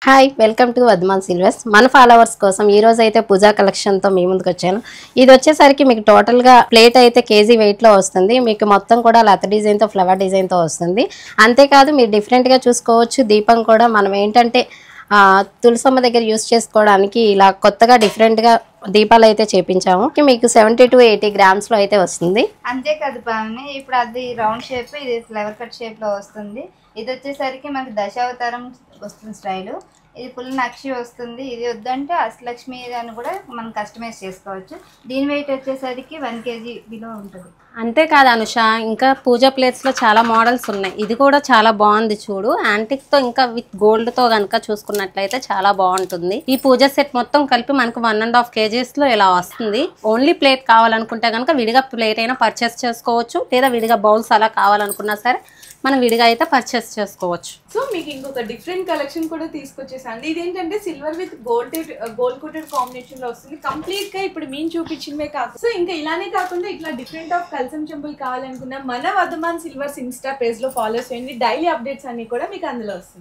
Hi welcome to Vadman silvers. మన followers కోసం ఈ రోజు అయితే పూజా కలెక్షన్ తో మీ ముందుకు వచ్చాను. ఇది వచ్చేసరికి మీకు టోటల్ గా ప్లేట్ అయితే కేజీ వెయిట్ లో వస్తుంది. మీకు మొత్తం కూడా లత డిజైన్ తో ఫ్లవర్ డిజైన్ తో వస్తుంది. అంతేకాదు మీరు డిఫరెంట్ గా చూసుకోవచ్చు. దీపం కూడా మనం ఏంటంటే తులసమ్మ దగ్గర యూస్ చేసుకోవడానికి ఇలా కొత్తగా డిఫరెంట్ గా దీపాలు అయితే చేపించాము. మీకు 70 to 80 grams లో అయితే వస్తుంది. అంతేకాదు పావని, ఇప్పుడు అది రౌండ్ షేప్, ఇది ఫ్లవర్ కట్ షేప్ లో వస్తుంది. ఇది వచ్చేసరికి మనకి దశావతారం వస్తుంది స్టైల్. ఇది ఫుల్ నక్షి వస్తుంది. ఇది వద్దంటే అష్టలక్ష్మి అని కూడా మనం కస్టమైజ్ చేసుకోవచ్చు. దీని వెయిట్ వచ్చేసరికి 1 kg బిలో ఉంటుంది. అంతేకాదు అనుష, ఇంకా పూజా ప్లేట్స్ లో చాలా మోడల్స్ ఉన్నాయి. ఇది కూడా చాలా బాగుంది చూడు. యాంటిక్ తో ఇంకా విత్ గోల్డ్ తో గనుక చూసుకున్నట్లయితే చాలా బాగుంటుంది. ఈ పూజా సెట్ మొత్తం కలిపి మనకు 1.5 kgs లో ఇలా వస్తుంది. ఓన్లీ ప్లేట్ కావాలనుకుంటే కనుక విడిగా ప్లేట్ అయినా పర్చేస్ చేసుకోవచ్చు, లేదా విడిగా బౌల్స్ అలా కావాలనుకున్నా సరే మనం విడిగా అయితే పర్చేస్ చేసుకోవచ్చు. సో మీకు ఇంకొక డిఫరెంట్ కలెక్షన్ కూడా తీసుకొచ్చేసండి. ఇదేంటంటే silver with gold coated combination లో వస్తుంది. కంప్లీట్ గా ఇప్పుడు మేము చూపించినవే కాదు. సో ఇంకా ఇలానే కాకుండా ఇట్లా డిఫరెంట్ ఆఫ్ కల్సం చెంపులు కావాలనుకున్నా మన వద్మాన్ సిల్వర్స్ ఇన్స్టా పేజ్ లో ఫాలో చేయండి. డైలీ అప్డేట్స్ అన్ని కూడా మీకు అందులో వస్తుంది.